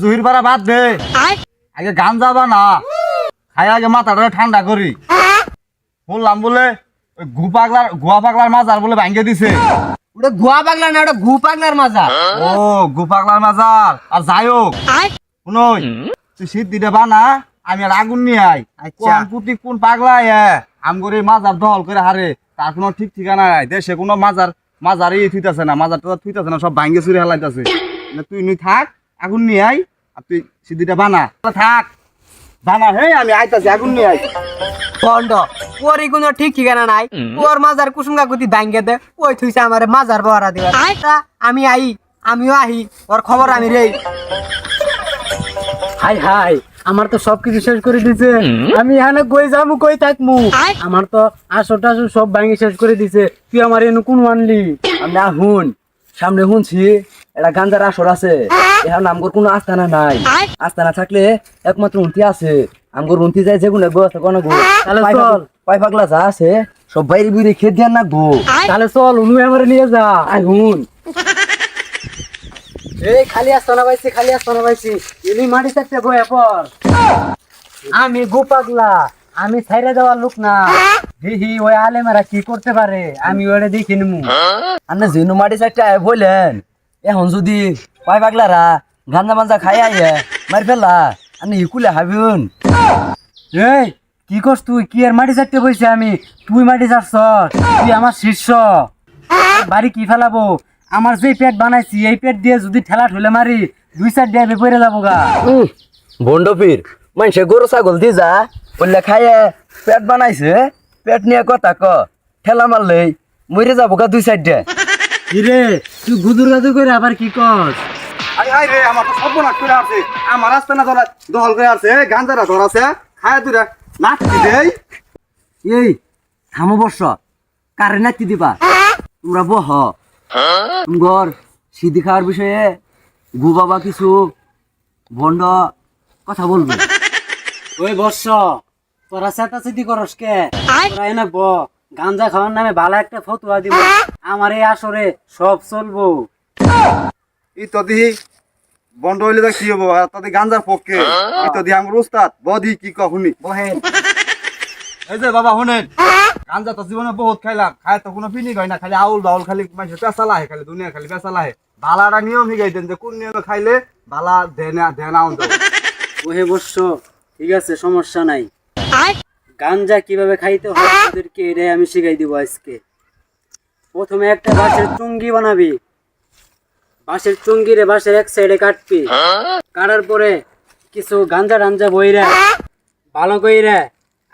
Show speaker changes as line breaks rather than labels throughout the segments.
জহির পাড়া বাদ দে, আগে গান যাবা না খাই আগে মাথাটা ঠান্ডা করি। বললাম বলে গুয়া পাগলার মাজার বলে ভাঙ্গে দিছে।
ওটা গুয়া পাগলা না, ওটা ঘু পাগলার মাজা।
ও গু পাগলার মাজার। আর যাই হোক শুনই, তুই শীত দিতে বানা, আমি আর আগুন নিয়ে আই।
আচ্ছা।
কোন পাগলা আমগরে মাজার দহল করে হারে, তার কোনো ঠিক ঠিকানা নাই। দেশে কোনো মাজার থুইতাছে না, মাজার টাজার থুইতাছে না, সব ভাঙ্গে চুরি হেলাইতাছে। তুই নুই থাক, আগুন নিয়ে আই, আর তুই সিদ্ধিটা বানা। থাক বানা, হে আমি আইতাছি, আগুন নিয়ে আই।
বন্ধ ওর কোনো ঠিক ঠিকানা নাই। ওর মাজার কুসুম কাকুতি দাঙ্গে দে, ওই থুইছে আমার মাজার বহরা দিবার। আমি আমিও আহি, ওর খবর আমি রে। হাই হাই, আমার তো সবকিছু শেষ করে দিছে। আমি এখানে কই যামু, কই থাকমু? আমার তো আসর টাসর সব ভাঙি শেষ করে দিছে। তুই আমার এনে কোন আনলি?
আমি হুন সামনে শুনছি এটা গাঞ্জার আসর আছে। এখন আমগর কোনো আস্তানা নাই। আস্তানা থাকলে একমাত্র উন্তি আছে। আমগর উন্তি যায় যেগুলো ব্যবস্থা কোনো গো।
তাহলে চল।
পাই পাগলা যা আছে সব বাইরে বুড়ি খেত দেন না গো।
তাহলে চল, উনু আমার নিয়ে যা।
আই হুন
এই খালি আস্তানা পাইছি, খালি আস্তানা পাইছি। ইনি মাটি থাকতে বয়ে পর। আমি গোপাগলা, আমি ছাইরা দেওয়ার লোক না। দেখি ওই আলেমারা কি করতে পারে, আমি ওটা দেখি নিমু।
আপনি জিনু মাটি চারটা বললেন, এখন যদি পাই পাগলারা গাঞ্জা মাঞ্জা খাই আইয়ে মারি ফেললা আপনি ইকুলে হাবিউন।
এই কি করছ তুই? কি আর মাটি চাটতে বইছে আমি? তুই মাটি চাটছ? তুই আমার শিষ্য। বাড়ি কি ফেলাবো? আমার যে পেট বানাইছি এই পেট দিয়ে যদি ঠেলা ঠুলে মারি, 2-4 দিয়ে পড়ে যাবো গা।
বন্ডপীর মানুষে গরু ছাগল দি যা বললে খাইয়ে পেট বানাইছে, পেট নিয়ে কথা ক ঠেলা মারলেই মরে যাবো গা 2-4 ডে।
কিরে তুই গুদুর গাদুর করে আবার কি কর?
আরে হাই রে, আমার তো সর্বনাশ করে আছে। আমার রাস্তা না দহল করে আছে, গাঞ্জারা ধর আছে, খায় তুই নাচতি দেই।
এই থামো বর্ষ কারে নাচতে দিবা? তোমরা বহ ঘর সিদ্ধি খাওয়ার বিষয়ে গু বাবা কিছু ভণ্ড কথা বলবে।
ওই বর্ষ তোরা চেতাচেতি করস কে? তোরা এনে ব, গাঞ্জা খাওয়ার নামে ভালো একটা ফতুয়া দিব। আমার এই আসরে সব চলবো।
ই তো দিহি বন্ধ হইলে তো কি হবো? তাদের গাঞ্জার পক্ষে ই তো দিহি আমার উস্তাদ বদি কি কখনই
বহেন
এই যে বাবা শুনেন, গাঞ্জা তো জীবনে বহুত খাইলাম, খায় তো কোনো ফিনিক হয় না, খালি আউল বাউল, খালি মানুষের পেঁচা লাহে, খালি দুনিয়া খালি পেঁচা লাহে। বালাটা নিয়ম শিখাই দেন যে কোন নিয়মে খাইলে বালা ধ্যান আউন দেয়।
ওহে বর্ষ ঠিক আছে, সমস্যা নাই। গাঞ্জা কিভাবে খাইতে হয় তোদেরকে এটাই আমি শিখাই দিব আজকে। প্রথমে একটা বাঁশের চুঙ্গি বানাবি। বাঁশের চুঙ্গিরে বাঁশের এক সাইডে কাটবি। কাটার পরে কিছু গাঞ্জা টাঞ্জা বইরা ভালো কইরা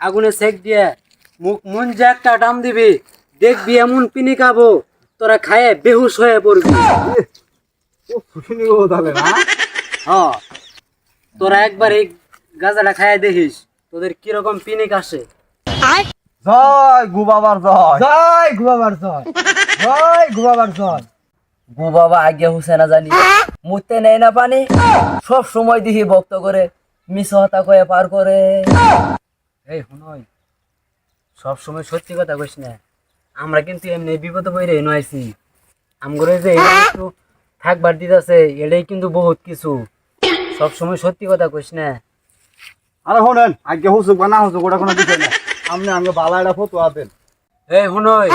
আগুনে সেক দিয়ে মুখ মন যে একটা টান দিবি, দেখবি এমন পিনি খাবো তোরা খায়ে বেহুশ হয়ে পড়বি।
ও ফুটনি ও তাহলে না।
হ্যাঁ, তোরা একবার এই গাঁজাটা খায় দেখিস তোদের কিরকম পিনিক আসে।
জয় গু বাবার জয়।
জয় গুবাবার জয়, জয় গুবাবার জয়।
গু বাবা আগে হুসে না জানি মুতে নেই না পানি, সব সময় দেখি ভক্ত করে মিস হতা কয়ে পার করে।
এই শুনই, সব সময় সত্যি কথা কইস না। আমরা কিন্তু এমনি বিপদে পড়ে নয়ছি। আমগরে যে এই একটু থাকবার দিতেছে এটাই কিন্তু বহুত কিছু। সব সময় সত্যি কথা কইস না।
আরে শোনেন, আগে হুসুক বা না হুসুক ওটা কোনো বিষয় না। আপনি আমাকে বালা একটা ফতুয়া দেন।
এই শুনই,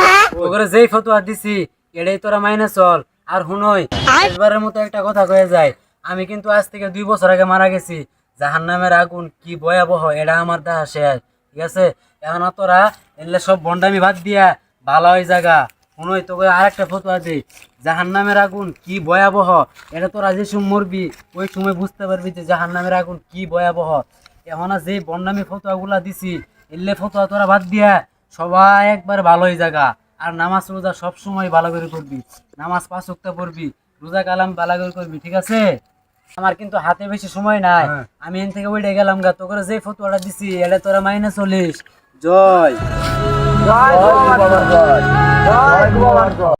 তোরে যেই ফতোয়া দিছি এটাই তোরা মাইনে চল। আর শুনই, শেষবারের মতো একটা কথা কয়ে যায়, আমি কিন্তু আজ থেকে 2 বছর আগে মারা গেছি। জাহান্নামের আগুন কি ভয়াবহ এটা আমার দেখা শেষ, ঠিক আছে? এখন তোরা এলে সব বন্ডামি বাদ দিয়া ভালো হয়ে জায়গা। শুনই, তোকে আরেকটা ফতোয়া দিই, জাহান্নামের আগুন কি ভয়াবহ এটা তোরা যে সময় মরবি ওই সময় বুঝতে পারবি যে জাহান্নামের আগুন কি ভয়াবহ। এখন আর যে বন্ডামি ফতোয়াগুলা দিছি এলে ফতোয়া তোরা বাদ দিয়া সবাই একবার ভালো হয়ে জায়গা। আর নামাজ রোজা সব সময় ভালো করে করবি, নামাজ 5 ওয়াক্ত পড়বি, রোজা কালাম ভালো করে করবি, ঠিক আছে? আমার কিন্তু হাতে বেশি সময় নাই, আমি এখান থেকে উঠে গেলাম গা। তোকে যে ফতোয়াটা দিছি এটা তোরা মাইনে চলিস। জয়
জয় গু বাবার জয়, জয় গু বাবার জয়।